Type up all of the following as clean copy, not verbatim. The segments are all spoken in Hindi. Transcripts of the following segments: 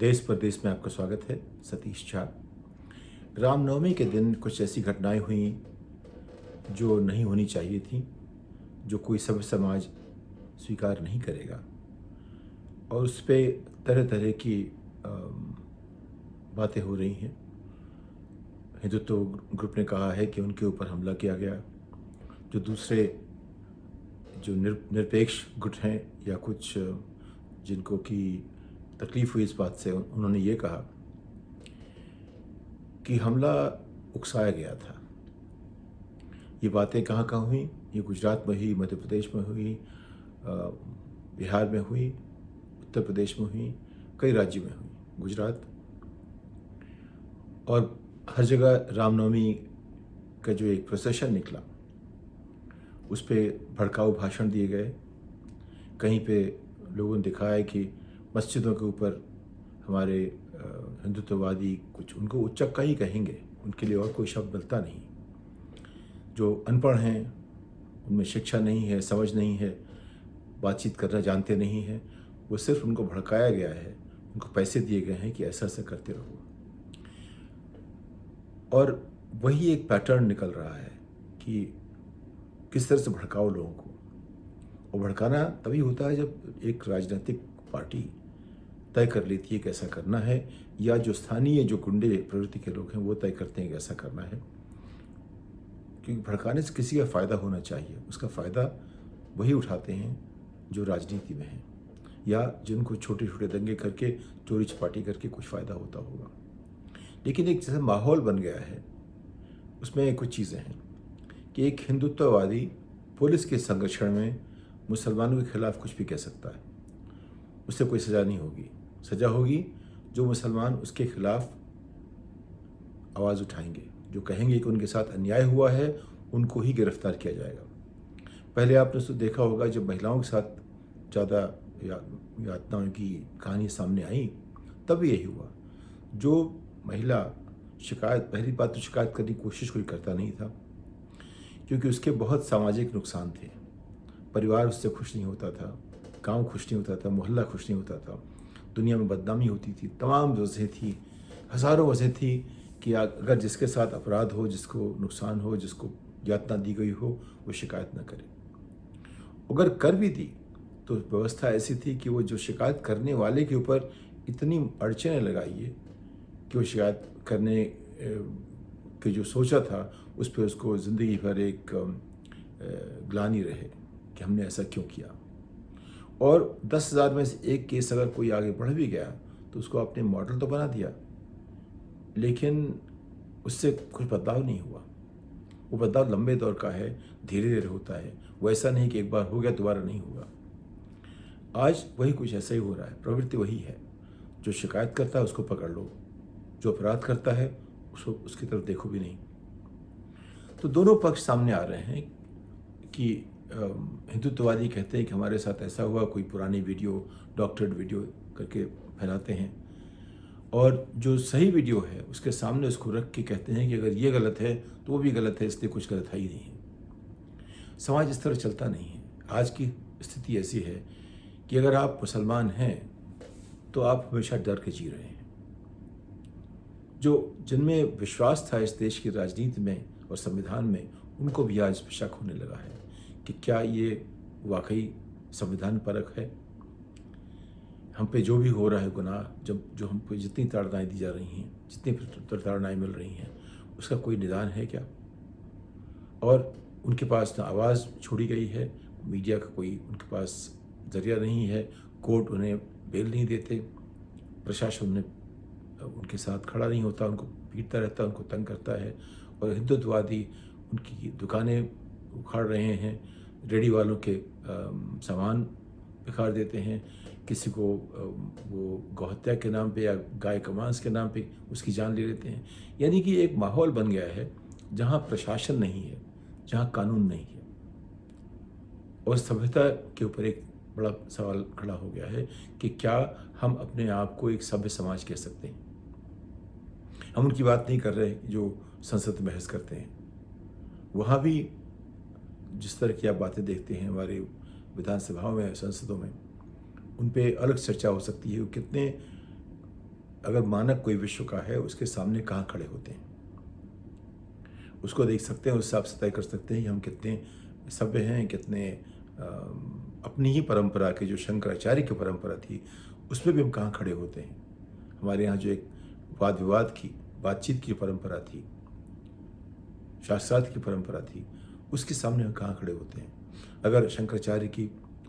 देश परदेश में आपका स्वागत है। सतीश झा। रामनवमी के दिन कुछ ऐसी घटनाएं हुई जो नहीं होनी चाहिए थी, जो कोई सभ्य समाज स्वीकार नहीं करेगा, और उस पे तरह तरह की बातें हो रही हैं। हिंदुत्व ग्रुप ने कहा है कि उनके ऊपर हमला किया गया। जो दूसरे जो निरपेक्ष गुट हैं या कुछ जिनको की तकलीफ़ हुई इस बात से, उन्होंने ये कहा कि हमला उकसाया गया था। ये बातें कहाँ कहाँ हुई? ये गुजरात में हुई, मध्य प्रदेश में हुई, बिहार में हुई, उत्तर प्रदेश में हुई, कई राज्यों में हुई। गुजरात और हर जगह रामनवमी का जो एक प्रोसेशन निकला, उस पे भड़काऊ भाषण दिए गए। कहीं पे लोगों ने दिखाया कि मस्जिदों के ऊपर हमारे हिंदुत्ववादी कुछ उनको उच्चक्का ही कहेंगे, उनके लिए और कोई शब्द मिलता नहीं। जो अनपढ़ हैं, उनमें शिक्षा नहीं है, समझ नहीं है, बातचीत करना जानते नहीं हैं, वो सिर्फ उनको भड़काया गया है, उनको पैसे दिए गए हैं कि ऐसा ऐसा करते रहो। और वही एक पैटर्न निकल रहा है कि किस तरह से भड़काओ लोगों को। और भड़काना तभी होता है जब एक राजनीतिक पार्टी तय कर लेती है कि ऐसा करना है, या जो स्थानीय जो गुंडे प्रवृत्ति के लोग हैं वो तय करते हैं कि ऐसा करना है। क्योंकि भड़काने से किसी का फ़ायदा होना चाहिए, उसका फ़ायदा वही उठाते हैं जो राजनीति में हैं, या जिनको छोटे छोटे दंगे करके, चोरी चपाटी करके कुछ फ़ायदा होता होगा। लेकिन एक जैसा माहौल बन गया है, उसमें कुछ चीज़ें हैं कि एक हिंदुत्ववादी पुलिस के संरक्षण में मुसलमानों के खिलाफ कुछ भी कह सकता है, उससे कोई सज़ा नहीं होगी। सज़ा होगी जो मुसलमान उसके खिलाफ आवाज़ उठाएंगे, जो कहेंगे कि उनके साथ अन्याय हुआ है, उनको ही गिरफ्तार किया जाएगा। पहले आपने उसको देखा होगा, जब महिलाओं के साथ ज़्यादा यातनाओं की कहानी सामने आई, तब यही हुआ। जो महिला शिकायत, पहली बात तो शिकायत करने की कोशिश कोई करता नहीं था, क्योंकि उसके बहुत सामाजिक नुकसान थे। परिवार उससे खुश नहीं होता था, गांव खुश नहीं होता था, मोहल्ला खुश नहीं होता था, दुनिया में बदनामी होती थी, तमाम वजह थी, हज़ारों वजह थी कि अगर जिसके साथ अपराध हो, जिसको नुकसान हो, जिसको यातना दी गई हो, वो शिकायत न करे। अगर कर भी दी तो व्यवस्था ऐसी थी कि वो जो शिकायत करने वाले के ऊपर इतनी अड़चनें लगाइए कि वो शिकायत करने की जो सोचा था उस पर उसको ज़िंदगी भर एक ग्लानि रहे कि हमने ऐसा क्यों किया। और 10,000 में से एक केस अगर कोई आगे बढ़ भी गया तो उसको आपने मॉडल तो बना दिया, लेकिन उससे कुछ बदलाव नहीं हुआ। वो बदलाव लंबे दौर का है, धीरे धीरे होता है। वो ऐसा नहीं कि एक बार हो गया दोबारा नहीं होगा। आज वही कुछ ऐसा ही हो रहा है। प्रवृत्ति वही है, जो शिकायत करता है उसको पकड़ लो, जो अपराध करता है उसको उसकी तरफ देखो भी नहीं। तो दोनों पक्ष सामने आ रहे हैं कि हिंदुत्ववादी कहते हैं कि हमारे साथ ऐसा हुआ, कोई पुरानी वीडियो, डॉक्टर्ड वीडियो करके फैलाते हैं, और जो सही वीडियो है उसके सामने उसको रख के कहते हैं कि अगर ये गलत है तो वो भी गलत है, इसलिए कुछ गलत है ही नहीं है। समाज इस तरह चलता नहीं है। आज की स्थिति ऐसी है कि अगर आप मुसलमान हैं तो आप हमेशा डर के जी रहे हैं। जो जिनमें विश्वास था इस देश की राजनीति में और संविधान में, उनको भी आज शक होने लगा है कि क्या ये वाकई संविधान परख है। हम पे जो भी हो रहा है गुनाह, जब जो हम पे जितनी ताड़नाएँ दी जा रही हैं, जितनी प्रताड़नाएँ मिल रही हैं, उसका कोई निदान है क्या? और उनके पास ना आवाज़ छोड़ी गई है, मीडिया का कोई उनके पास ज़रिया नहीं है, कोर्ट उन्हें बेल नहीं देते, प्रशासन उन्हें उनके साथ खड़ा नहीं होता, उनको पीटता रहता है, उनको तंग करता है। और हिंदुत्ववादी उनकी दुकानें उखाड़ रहे हैं, रेडी वालों के सामान बिखार देते हैं, किसी को वो गौहत्या के नाम पे या गाय का मांस के नाम पे उसकी जान ले लेते हैं। यानी कि एक माहौल बन गया है जहाँ प्रशासन नहीं है, जहाँ कानून नहीं है, और सभ्यता के ऊपर एक बड़ा सवाल खड़ा हो गया है कि क्या हम अपने आप को एक सभ्य समाज कह सकते हैं। हम उनकी बात नहीं कर रहे जो संसद में बहस करते हैं। वहाँ भी जिस तरह की आप बातें देखते हैं हमारे विधानसभाओं में, संसदों में, उन पे अलग चर्चा हो सकती है। कितने अगर मानक कोई विश्व का है, उसके सामने कहाँ खड़े होते हैं, उसको देख सकते हैं, उस हिसाब से तय कर सकते हैं कि हम कितने सभ्य हैं, कितने अपनी ही परंपरा के, जो शंकराचार्य की परंपरा थी, उसमें भी हम कहाँ खड़े होते हैं। हमारे यहाँ जो एक वाद विवाद की, बातचीत की परंपरा थी, शास्त्रार्थ की परंपरा थी, उसके सामने हम कहाँ खड़े होते हैं। अगर शंकराचार्य की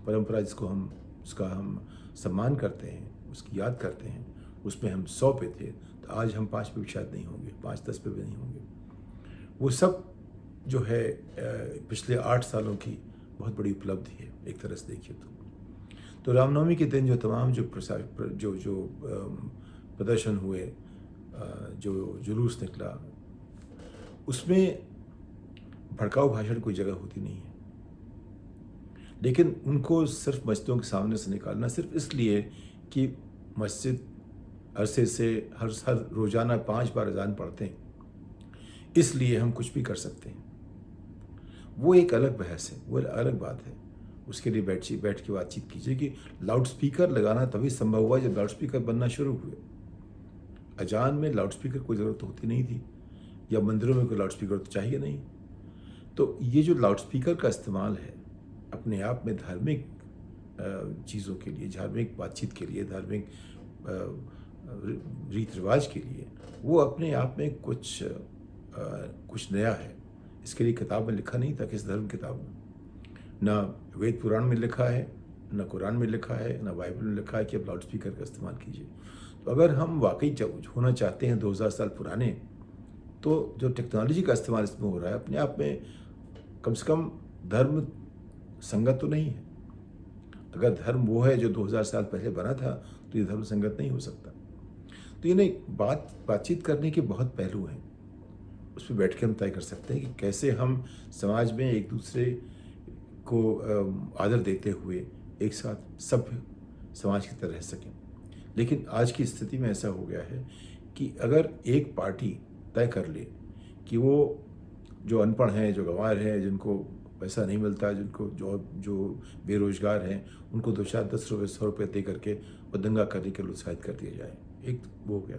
परंपरा उसका हम सम्मान करते हैं, उसकी याद करते हैं, उसमें हम 100 पे थे, तो आज हम 5 पे भी शायद नहीं होंगे, 5-10 पे भी नहीं होंगे। वो सब जो है पिछले 8 सालों की बहुत बड़ी उपलब्धि है एक तरह से देखिए तो रामनवमी के दिन जो तमाम जो प्रदर्शन हुए, जो जुलूस निकला, उसमें भड़काऊ भाषण कोई जगह होती नहीं है, लेकिन उनको सिर्फ मस्जिदों के सामने से निकालना सिर्फ इसलिए कि मस्जिद अरसे से हर रोज़ाना 5 बार अजान पढ़ते हैं, इसलिए हम कुछ भी कर सकते हैं, वो एक अलग बहस है, वो अलग बात है। उसके लिए बैठ के बातचीत कीजिए कि लाउड स्पीकर लगाना तभी संभव हुआ जब लाउड स्पीकर बनना शुरू हुए। अजान में लाउड स्पीकर कोई ज़रूरत होती नहीं थी, या मंदिरों में कोई लाउड स्पीकर तो चाहिए नहीं। तो ये जो लाउड स्पीकर का इस्तेमाल है अपने आप में धार्मिक चीज़ों के लिए, धार्मिक बातचीत के लिए, धार्मिक रीति रिवाज के लिए, वो अपने आप में कुछ नया है। इसके लिए किताब में लिखा नहीं था, किस धर्म किताब में, ना वेद पुराण में लिखा है, ना कुरान में लिखा है, ना बाइबल में लिखा है कि आप लाउड स्पीकर का इस्तेमाल कीजिए। तो अगर हम वाकई होना चाहते हैं 2000 साल पुराने, तो जो टेक्नोलॉजी का इस्तेमाल इसमें हो रहा है अपने आप में कम से कम धर्म संगत तो नहीं है। अगर धर्म वो है जो 2000 साल पहले बना था, तो ये धर्म संगत नहीं हो सकता। तो ये नहीं, बातचीत करने के बहुत पहलू हैं, उस पर बैठ के हम तय कर सकते हैं कि कैसे हम समाज में एक दूसरे को आदर देते हुए एक साथ सभ्य समाज की तरह रह सकें। लेकिन आज की स्थिति में ऐसा हो गया है कि अगर एक पार्टी तय कर ले कि वो जो अनपढ़ हैं, जो गंवार हैं, जिनको पैसा नहीं मिलता, जिनको जो बेरोजगार हैं, उनको 2-4-10 रुपये 100 रुपये दे करके वो दंगा करने के लिए उत्साहित कर दिया जाए, एक वो हो गया।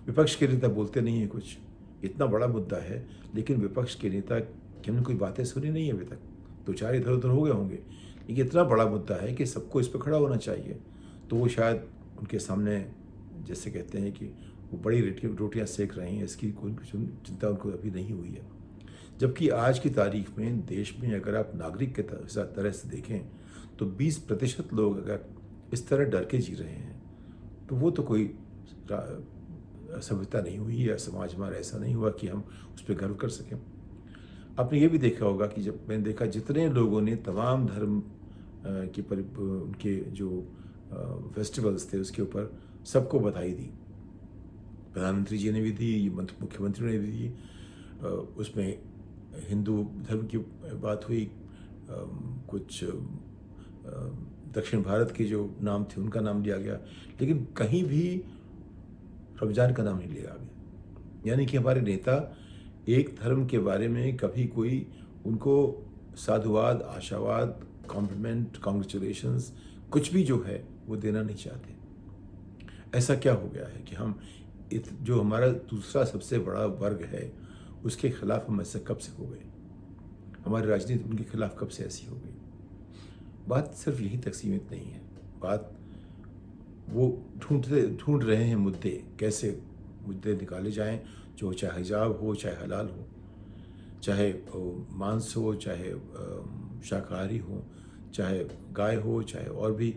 विपक्ष के नेता बोलते नहीं हैं कुछ, इतना बड़ा मुद्दा है, लेकिन विपक्ष के नेता की हमने कोई बातें सुनी नहीं है अभी तक। 2-4 इधर उधर हो गए होंगे, लेकिन इतना बड़ा मुद्दा है कि सबको इस पर खड़ा होना चाहिए। तो वो शायद उनके सामने, जैसे कहते हैं कि वो बड़ी रोटियां सेक रहे हैं, इसकी कोई चिंता उनको अभी नहीं हुई है। जबकि आज की तारीख में देश में अगर आप नागरिक के तरह से देखें, तो 20% लोग अगर इस तरह डर के जी रहे हैं, तो वो तो कोई सभ्यता नहीं हुई, या समाज हमारा ऐसा नहीं हुआ कि हम उस पर गर्व कर सकें। आपने ये भी देखा होगा कि जब मैंने देखा जितने लोगों ने तमाम धर्म उनके जो फेस्टिवल्स थे उसके ऊपर सबको बधाई दी, प्रधानमंत्री जी ने भी दी, मुख्यमंत्री ने भी दी, उसमें हिंदू धर्म की बात हुई, कुछ दक्षिण भारत के जो नाम थे उनका नाम लिया गया, लेकिन कहीं भी रमज़ान का नाम नहीं लिया गया। यानी कि हमारे नेता एक धर्म के बारे में कभी कोई उनको साधुवाद, आशावाद, कॉम्प्लीमेंट, कॉन्ग्रेचुलेशंस, कुछ भी जो है वो देना नहीं चाहते। ऐसा क्या हो गया है कि हम जो हमारा दूसरा सबसे बड़ा वर्ग है उसके खिलाफ हम ऐसे कब से हो गए, हमारी राजनीति उनके खिलाफ कब से ऐसी हो गई। बात सिर्फ यही तक सीमित नहीं है, बात वो ढूंढ रहे हैं मुद्दे, कैसे मुद्दे निकाले जाएं जो चाहे हिजाब हो, चाहे हलाल हो, चाहे मांस हो, चाहे शाकाहारी हो, चाहे गाय हो, चाहे और भी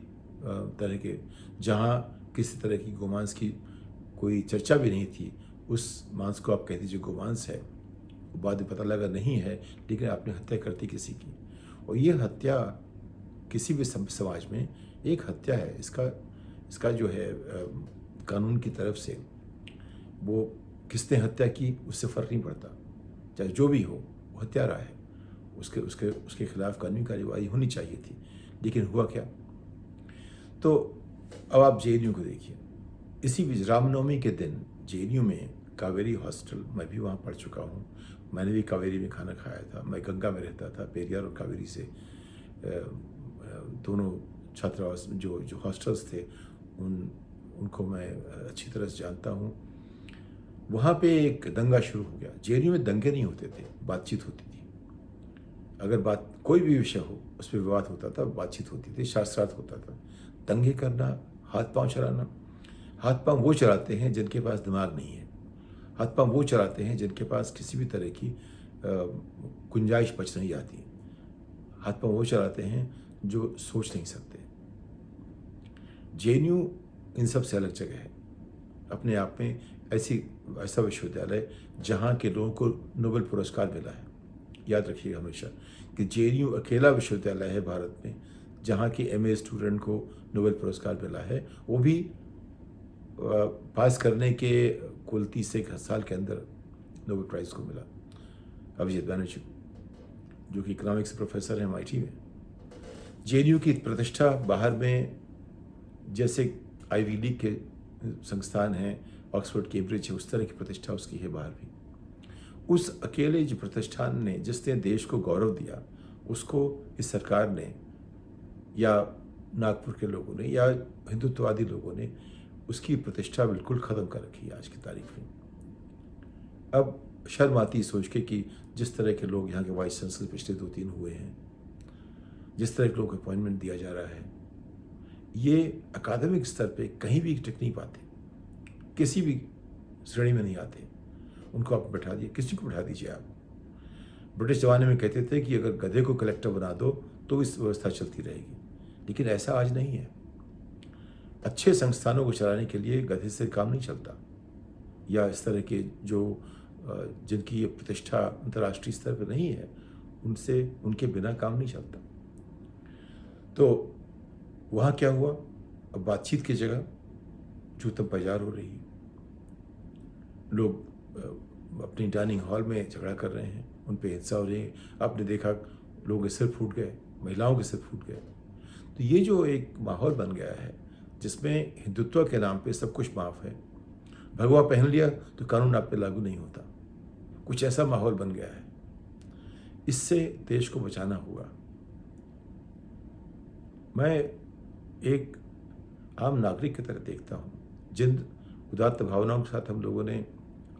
तरह के, जहाँ किसी तरह की गोमांस की कोई चर्चा भी नहीं थी, उस मांस को आप कह दीजिए गोमांस है, बाद में पता लगा नहीं है, लेकिन आपने हत्या कर दी किसी की। और ये हत्या किसी भी समाज में एक हत्या है, इसका जो है कानून की तरफ से वो किसने हत्या की उससे फ़र्क नहीं पड़ता, चाहे जो भी हो, वो हत्यारा है, उसके खिलाफ कानूनी कार्रवाई होनी चाहिए थी, लेकिन हुआ क्या। तो अब आप JNU को देखिए, इसी बीच रामनवमी के दिन JNU में कावेरी हॉस्टल, मैं भी वहाँ पढ़ चुका हूँ, मैंने भी कावेरी में खाना खाया था, मैं गंगा में रहता था, पेरियार और कावेरी से दोनों छात्रावास जो हॉस्टल्स थे, उन उनको मैं अच्छी तरह से जानता हूँ। वहाँ पे एक दंगा शुरू हो गया। जेएनयू में दंगे नहीं होते थे, बातचीत होती थी। अगर बात कोई भी विषय हो, उस पे विवाद होता था, बातचीत होती थी, शास्त्रार्थ होता था। दंगे करना, हाथ-पाँव चलाना, हाथ-पाँव वो चलाते हैं जिनके पास दिमाग नहीं है। हाथ-पाँव वो चलाते हैं जिनके पास किसी भी तरह की गुंजाइश बच नहीं जाती। हाथ-पाँव वो चलाते हैं जो सोच नहीं सकते। जेएनयू इन सब से अलग जगह है। अपने आप में ऐसा विश्वविद्यालय जहाँ के लोगों को नोबेल पुरस्कार मिला है। याद रखिएगा हमेशा कि जेएनयू अकेला विश्वविद्यालय है भारत में जहाँ के एमए स्टूडेंट को नोबेल पुरस्कार मिला है। वो भी पास करने के कुल 30 से 1 साल के अंदर नोबेल प्राइज़ को मिला। अभिजीत बैनर्जी को, जो कि इकोनॉमिक्स प्रोफेसर हैं एमआईटी में। जेएनयू की प्रतिष्ठा बाहर में जैसे आईवी लीग के संस्थान हैं, ऑक्सफोर्ड, कैम्ब्रिज है, उस तरह की प्रतिष्ठा उसकी है बाहर भी। उस अकेले जो प्रतिष्ठान ने, जिसने देश को गौरव दिया, उसको इस सरकार ने या नागपुर के लोगों ने या हिंदुत्ववादी लोगों ने उसकी प्रतिष्ठा बिल्कुल ख़त्म कर रखी है आज की तारीख में। अब शर्म आती सोच के कि जिस तरह के लोग यहाँ के वाइस चांसलर पिछले 2-3 हुए हैं, जिस तरह के लोगों को अपॉइंटमेंट दिया जा रहा है, ये अकादमिक स्तर पे कहीं भी टिक नहीं पाते, किसी भी श्रेणी में नहीं आते। उनको आप बैठा दिए, किसी को बैठा दीजिए आप। ब्रिटिश ज़माने में कहते थे कि अगर गधे को कलेक्टर बना दो तो इस व्यवस्था चलती रहेगी, लेकिन ऐसा आज नहीं है। अच्छे संस्थानों को चलाने के लिए गधे से काम नहीं चलता, या इस तरह के जो जिनकी ये प्रतिष्ठा अंतर्राष्ट्रीय स्तर पर नहीं है, उनके बिना काम नहीं चलता। तो वहाँ क्या हुआ? अब बातचीत की जगह जूतम बाजार हो रही है। लोग अपनी डाइनिंग हॉल में झगड़ा कर रहे हैं, उन पे हिंसा हो रही है। आपने देखा लोगों के सिर फूट गए, महिलाओं के सिर फूट गए। तो ये जो एक माहौल बन गया है जिसमें हिंदुत्व के नाम पे सब कुछ माफ़ है, भगवा पहन लिया तो कानून आप पे लागू नहीं होता, कुछ ऐसा माहौल बन गया है। इससे देश को बचाना होगा। मैं एक आम नागरिक की तरह देखता हूँ, जिन उदात्त भावनाओं के साथ हम लोगों ने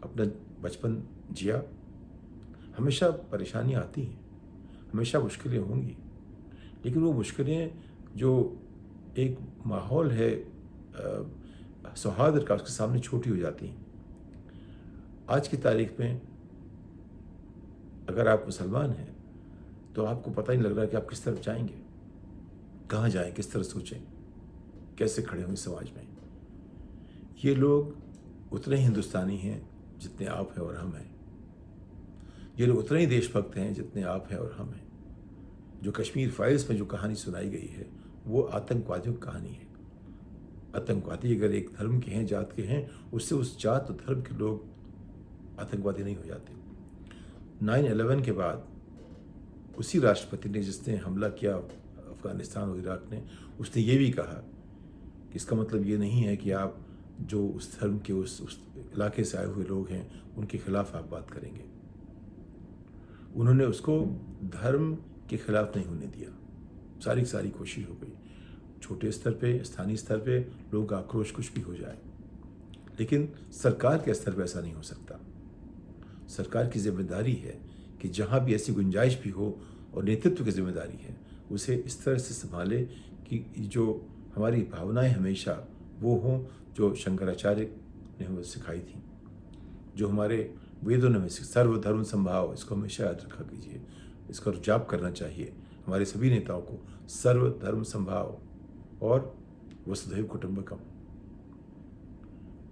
अपना बचपन जिया। हमेशा परेशानियाँ आती हैं, हमेशा मुश्किलें होंगी, लेकिन वो मुश्किलें जो एक माहौल है सौहार्द का, उसके सामने छोटी हो जाती हैं। आज की तारीख में अगर आप मुसलमान हैं तो आपको पता ही नहीं लग रहा कि आप किस तरफ जाएंगे, कहाँ जाएं, किस तरह सोचें, कैसे खड़े हों इस समाज में। ये लोग उतने ही हिंदुस्तानी हैं जितने आप हैं और हम हैं। ये लोग उतने ही देशभक्त हैं जितने आप हैं और हम हैं। जो कश्मीर फाइल्स में जो कहानी सुनाई गई है वो आतंकवादियों की कहानी है। आतंकवादी अगर एक धर्म के हैं, जात के हैं, उससे उस जात और धर्म के लोग आतंकवादी नहीं हो जाते। 9/11 के बाद उसी राष्ट्रपति ने जिसने हमला किया अफगानिस्तान और इराक ने, उसने ये भी कहा कि इसका मतलब ये नहीं है कि आप जो उस धर्म के उस इलाके से आए हुए लोग हैं उनके खिलाफ आप बात करेंगे। उन्होंने उसको धर्म के खिलाफ नहीं होने दिया। सारी कोशिश हो गई, छोटे स्तर पे, स्थानीय स्तर पे लोगों का आक्रोश कुछ भी हो जाए, लेकिन सरकार के स्तर पे ऐसा नहीं हो सकता। सरकार की जिम्मेदारी है कि जहाँ भी ऐसी गुंजाइश भी हो, और नेतृत्व की जिम्मेदारी है, उसे इस तरह से संभाले कि जो हमारी भावनाएं हमेशा वो हों जो शंकराचार्य ने हमें सिखाई थी, जो हमारे वेदों ने हमें सर्वधर्म संभाव, इसको हमेशा याद रखा कीजिए, इसका जाप करना चाहिए हमारे सभी नेताओं को। सर्वधर्म संभाव और वसुधैव कुटुंबकम।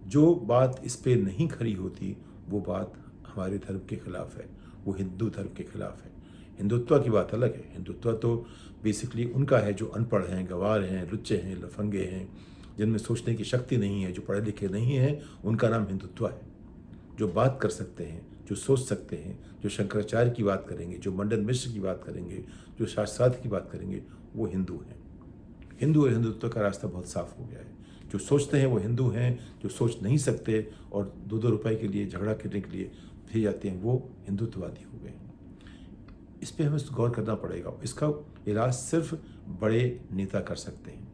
जो बात इस पे नहीं खरी होती वो बात हमारे धर्म के खिलाफ है, वो हिंदू धर्म के खिलाफ है। हिंदुत्व की बात अलग है। हिंदुत्व तो बेसिकली उनका है जो अनपढ़ हैं, गंवार हैं, लुच्चे हैं, लफंगे हैं, जिनमें सोचने की शक्ति नहीं है, जो पढ़े लिखे नहीं हैं, उनका नाम हिंदुत्व है। जो बात कर सकते हैं, जो सोच सकते हैं, जो शंकराचार्य की बात करेंगे, जो मंडन मिश्र की बात करेंगे, जो शास्त्रार्थ की बात करेंगे, वो हिंदू हैं। हिंदू और हिंदुत्व का रास्ता बहुत साफ हो गया है। जो सोचते हैं वो हिंदू हैं, जो सोच नहीं सकते और 2-2 रुपए के लिए झगड़ा करने के लिए फिर जाते हैं, वो हिंदुत्ववादी हो गए। इस पर हमें गौर करना पड़ेगा। इसका इलाज सिर्फ बड़े नेता कर सकते हैं,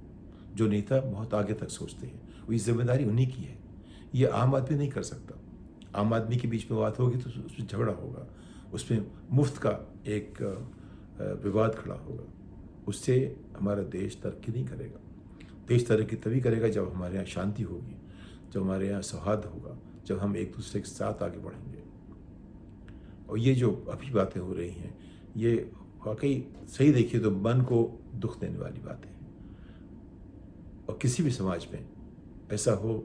जो नेता बहुत आगे तक सोचते हैं। वो ये जिम्मेदारी उन्हीं की है। ये आम आदमी नहीं कर सकता। आम आदमी के बीच में बात होगी तो उसमें झगड़ा होगा, उसमें मुफ्त का एक विवाद खड़ा होगा। उससे हमारा देश तरक्की नहीं करेगा। देश तरक्की तभी करेगा जब हमारे यहाँ शांति होगी, जब हमारे यहाँ सौहार्द होगा, जब हम एक दूसरे के साथ आगे बढ़ेंगे। और ये जो अभी बातें हो रही हैं, ये वाकई सही देखिए तो मन को दुख देने वाली बातें हैं। और किसी भी समाज में ऐसा हो,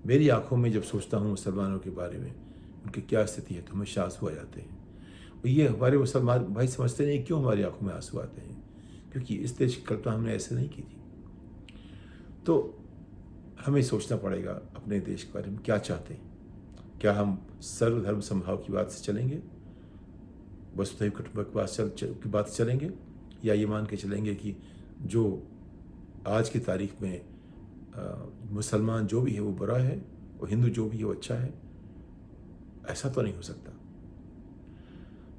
मेरी आंखों में जब सोचता हूँ मुसलमानों के बारे में, उनकी क्या स्थिति है, तो हमेशा आंसू आ जाते हैं। और ये हमारे मुसलमान भाई समझते नहीं क्यों हमारी आंखों में आंसू आते हैं, क्योंकि इस देश की कल्पना हमने ऐसे नहीं की थी। तो हमें सोचना पड़ेगा अपने देश के बारे में क्या चाहते हैं। क्या हम सर्वधर्म समभाव की बात से चलेंगे, वसुधैव कुटुंबकम की बात से चलेंगे, या ये मान के चलेंगे कि जो आज की तारीख में मुसलमान जो भी है वो बुरा है और हिंदू जो भी है वो अच्छा है? ऐसा तो नहीं हो सकता।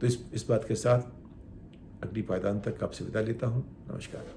तो इस बात के साथ अगली पायदान तक आपसे विदा लेता हूँ। नमस्कार।